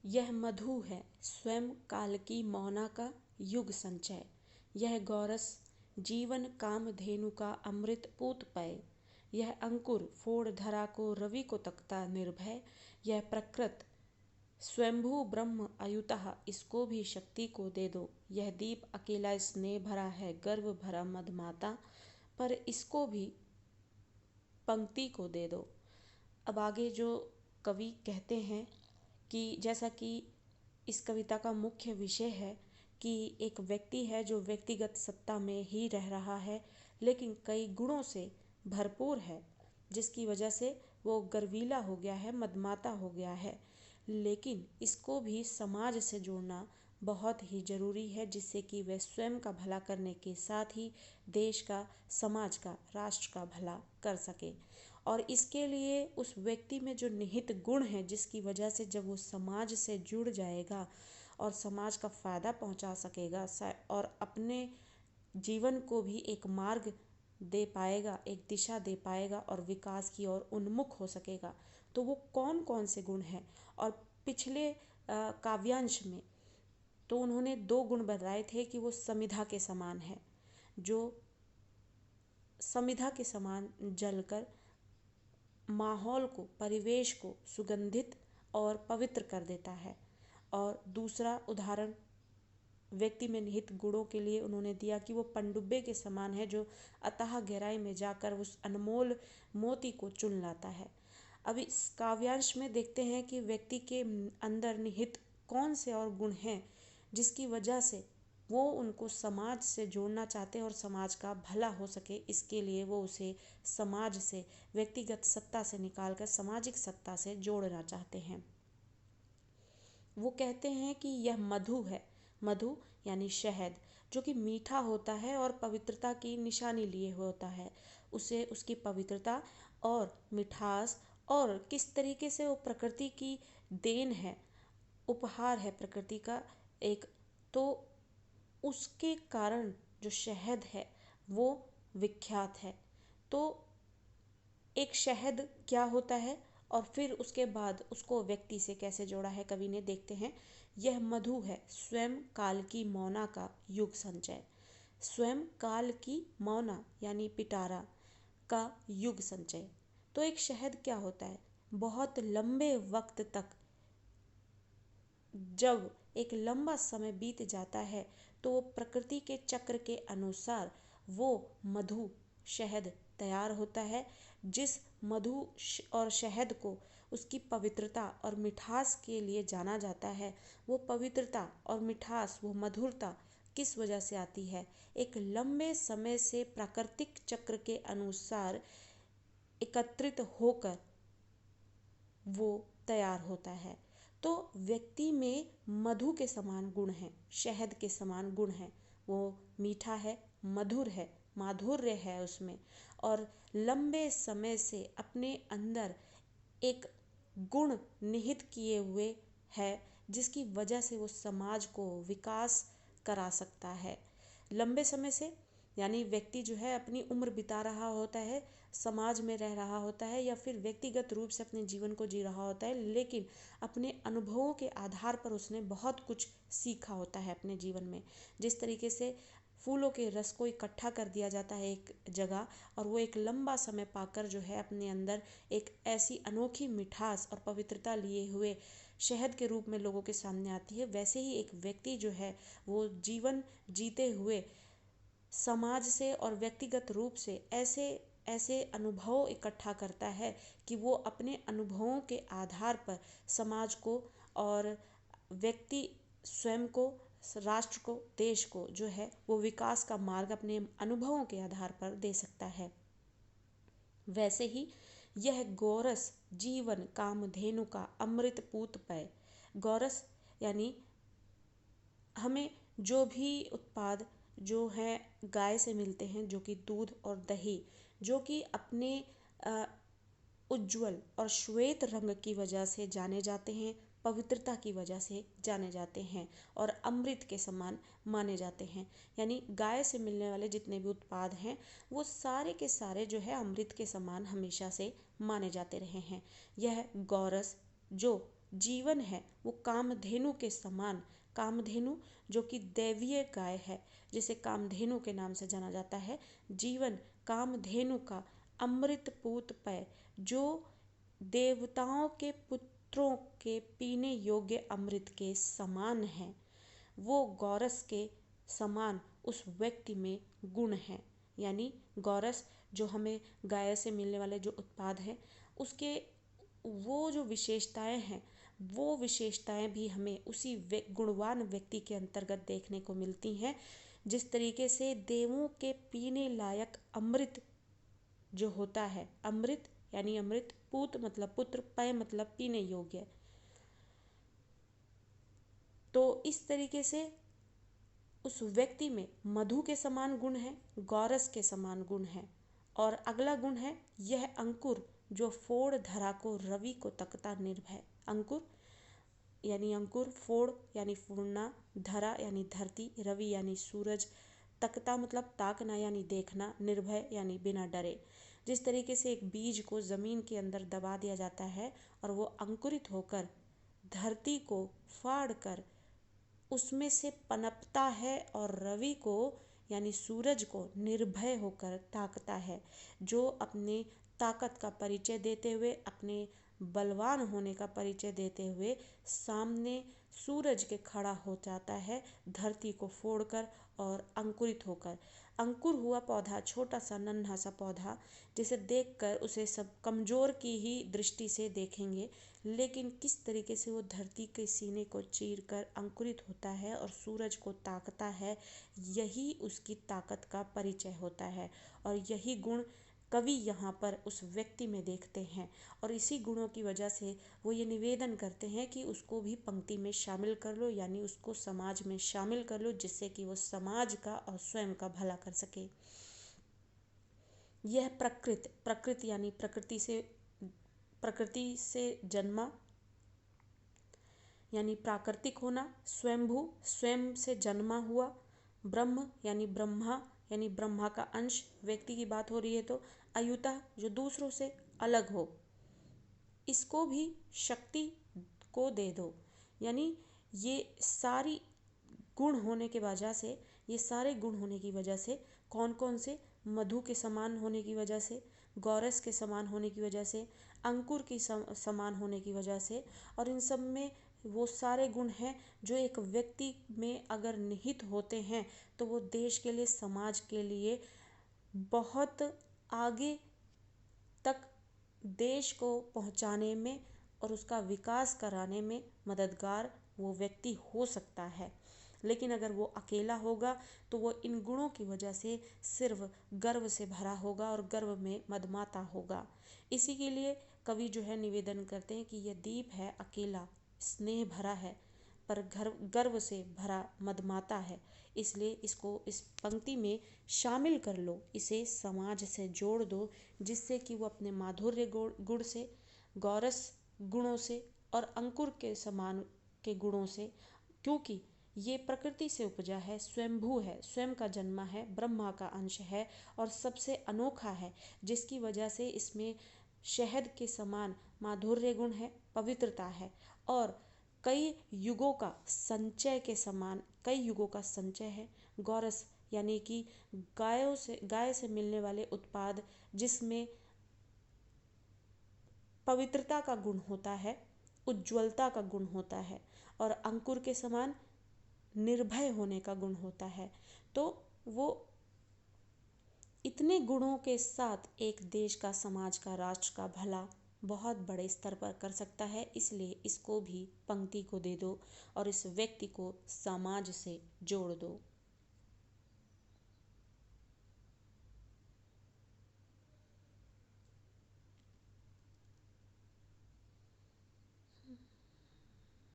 यह मधु है स्वयं काल की मौना का युग संचय। यह गौरस जीवन काम धेनु का अमृत पूत पय। यह अंकुर फोड़ धरा को रवि को तकता निर्भय। यह प्रकृत स्वयंभू ब्रह्म अयुतः इसको भी शक्ति को दे दो। यह दीप अकेला स्नेह भरा है गर्व भरा मधमाता, पर इसको भी पंक्ति को दे दो। अब आगे जो कवि कहते हैं कि जैसा कि इस कविता का मुख्य विषय है कि एक व्यक्ति है जो व्यक्तिगत सत्ता में ही रह रहा है, लेकिन कई गुणों से भरपूर है, जिसकी वजह से वो गर्वीला हो गया है, मदमाता हो गया है। लेकिन इसको भी समाज से जोड़ना बहुत ही ज़रूरी है, जिससे कि वह स्वयं का भला करने के साथ ही देश का, समाज का, राष्ट्र का भला कर सके। और इसके लिए उस व्यक्ति में जो निहित गुण है, जिसकी वजह से जब वो समाज से जुड़ जाएगा और समाज का फ़ायदा पहुंचा सकेगा और अपने जीवन को भी एक मार्ग दे पाएगा, एक दिशा दे पाएगा और विकास की ओर उन्मुख हो सकेगा, तो वो कौन कौन से गुण हैं। और पिछले काव्यांश में तो उन्होंने 2 गुण बताए थे कि वो समिधा के समान है, जो समिधा के समान जलकर माहौल को, परिवेश को सुगंधित और पवित्र कर देता है। और दूसरा उदाहरण व्यक्ति में निहित गुणों के लिए उन्होंने दिया कि वो पनडुब्बे के समान है, जो अथाह गहराई में जाकर उस अनमोल मोती को चुन लाता है। अब इस काव्यांश में देखते हैं कि व्यक्ति के अंदर निहित कौन से और गुण हैं जिसकी वजह से वो उनको समाज से जोड़ना चाहते हैं और समाज का भला हो सके। इसके लिए वो उसे समाज से, व्यक्तिगत सत्ता से निकालकर सामाजिक सत्ता से जोड़ना चाहते हैं। वो कहते हैं कि यह मधु है, मधु यानी शहद, जो कि मीठा होता है और पवित्रता की निशानी लिए होता है। उसे उसकी पवित्रता और मिठास और किस तरीके से वो प्रकृति की देन है, उपहार है प्रकृति का एक, तो उसके कारण जो शहद है वो विख्यात है। तो एक शहद क्या होता है और फिर उसके बाद उसको व्यक्ति से कैसे जोड़ा है कवि ने, देखते हैं। यह मधु है स्वयं काल की मौना का युग संचय। स्वयं काल की मौना यानी पिटारा का युग संचय। तो एक शहद क्या होता है, बहुत लंबे वक्त तक जब एक लंबा समय बीत जाता है तो वो प्रकृति के चक्र के अनुसार वो मधु, शहद तैयार होता है। जिस मधु और शहद को उसकी पवित्रता और मिठास के लिए जाना जाता है, वो पवित्रता और मिठास, वो मधुरता किस वजह से आती है, एक लंबे समय से प्राकृतिक चक्र के अनुसार एकत्रित होकर वो तैयार होता है। तो व्यक्ति में मधु के समान गुण हैं, शहद के समान गुण हैं। वो मीठा है, मधुर है, माधुर्य है उसमें, और लंबे समय से अपने अंदर एक गुण निहित किए हुए है, जिसकी वजह से वो समाज को विकास करा सकता है। लंबे समय से यानी व्यक्ति जो है अपनी उम्र बिता रहा होता है, समाज में रह रहा होता है, या फिर व्यक्तिगत रूप से अपने जीवन को जी रहा होता है, लेकिन अपने अनुभवों के आधार पर उसने बहुत कुछ सीखा होता है अपने जीवन में। जिस तरीके से फूलों के रस को इकट्ठा कर दिया जाता है एक जगह, और वो एक लंबा समय पाकर जो है अपने अंदर एक ऐसी अनोखी मिठास और पवित्रता लिए हुए शहद के रूप में लोगों के सामने आती है, वैसे ही एक व्यक्ति जो है वो जीवन जीते हुए समाज से और व्यक्तिगत रूप से ऐसे ऐसे अनुभव इकट्ठा करता है कि वो अपने अनुभवों के आधार पर समाज को और व्यक्ति स्वयं को, राष्ट्र को, देश को जो है वो विकास का मार्ग अपने अनुभवों के आधार पर दे सकता है। वैसे ही यह गोरस जीवन कामधेनु का अमृत पूत पय। गोरस यानी हमें जो भी उत्पाद जो है गाय से मिलते हैं, जो कि दूध और दही, जो कि अपने उज्ज्वल और श्वेत रंग की वजह से जाने जाते हैं, पवित्रता की वजह से जाने जाते हैं और अमृत के समान माने जाते हैं। यानी गाय से मिलने वाले जितने भी उत्पाद हैं वो सारे के सारे जो है अमृत के समान हमेशा से माने जाते रहे हैं। यह गोरस जो जीवन है वो कामधेनु के समान, कामधेनु जो कि दैवीय गाय है जिसे कामधेनु के नाम से जाना जाता है, जीवन कामधेनु का अमृत पूत पेय जो देवताओं के पुत्रों के पीने योग्य अमृत के समान है, वो गौरस के समान उस व्यक्ति में गुण है। यानी गौरस जो हमें गाय से मिलने वाले जो उत्पाद हैं उसके वो जो विशेषताएं हैं, वो विशेषताएं भी हमें उसी गुणवान व्यक्ति के अंतर्गत देखने को मिलती हैं। जिस तरीके से देवों के पीने लायक अमृत जो होता है, अमृत यानी अमृत, पूत मतलब पुत्र, पेय मतलब पीने योग्य, तो इस तरीके से उस व्यक्ति में मधु के समान गुण है, गौरस के समान गुण है। और अगला गुण है यह अंकुर जो फोड़ धरा को रवि को तकता निर्भय। अंकुर यानी अंकुर, फोड़ यानी फोड़ना, धरा यानी धरती, रवि यानी सूरज, तकता मतलब ताकना यानी देखना, निर्भय यानी बिना डरे। जिस तरीके से एक बीज को जमीन के अंदर दबा दिया जाता है और वो अंकुरित होकर धरती को फाड़ कर उसमें से पनपता है और रवि को यानी सूरज को निर्भय होकर ताकता है, जो अपने ताकत का परिचय देते हुए, अपने बलवान होने का परिचय देते हुए सामने सूरज के खड़ा हो जाता है धरती को फोड़कर और अंकुरित होकर। अंकुर हुआ पौधा, छोटा सा नन्हा सा पौधा, जिसे देखकर उसे सब कमजोर की ही दृष्टि से देखेंगे, लेकिन किस तरीके से वो धरती के सीने को चीर कर अंकुरित होता है और सूरज को ताकता है, यही उसकी ताकत का परिचय होता है। और यही गुण कवि यहाँ पर उस व्यक्ति में देखते हैं और इसी गुणों की वजह से वो ये निवेदन करते हैं कि उसको भी पंक्ति में शामिल कर लो, यानी उसको समाज में शामिल कर लो, जिससे कि वो समाज का और स्वयं का भला कर सके। यह प्रकृति यानी प्रकृति से जन्मा यानी प्राकृतिक होना, स्वयंभू स्वयं से जन्मा हुआ, ब्रह्म यानी ब्रह्मा यानी ब्रह्मा का अंश, व्यक्ति की बात हो रही है तो अयुता जो दूसरों से अलग हो, इसको भी शक्ति को दे दो। यानी ये सारी गुण होने के वजह से, ये सारे गुण होने की वजह से, कौन कौन से, मधु के समान होने की वजह से, गौरस के समान होने की वजह से, अंकुर की समान होने की वजह से, और इन सब में वो सारे गुण हैं जो एक व्यक्ति में अगर निहित होते हैं तो वो देश के लिए, समाज के लिए बहुत आगे तक देश को पहुंचाने में और उसका विकास कराने में मददगार वो व्यक्ति हो सकता है। लेकिन अगर वो अकेला होगा तो वो इन गुणों की वजह से सिर्फ गर्व से भरा होगा और गर्व में मदमाता होगा। इसी के लिए कवि जो है निवेदन करते हैं कि यह दीप है अकेला, स्नेह भरा है पर गर्व से भरा मदमाता है, इसलिए इसको इस पंक्ति में शामिल कर लो, इसे समाज से जोड़ दो, जिससे कि वो अपने माधुर्य गुण से, गौरस गुणों से और अंकुर के समान के गुणों से, क्योंकि ये प्रकृति से उपजा है, स्वयंभू है, स्वयं का जन्मा है, ब्रह्मा का अंश है और सबसे अनोखा है, जिसकी वजह से इसमें शहद के समान माधुर्य गुण है, पवित्रता है और कई युगों का संचय के समान, कई युगों का संचय है। गौरस यानी कि गाय से मिलने वाले उत्पाद जिसमें पवित्रता का गुण होता है, उज्ज्वलता का गुण होता है और अंकुर के समान निर्भय होने का गुण होता है। तो वो इतने गुणों के साथ एक देश का, समाज का, राष्ट्र का भला बहुत बड़े स्तर पर कर सकता है, इसलिए इसको भी पंक्ति को दे दो और इस व्यक्ति को समाज से जोड़ दो।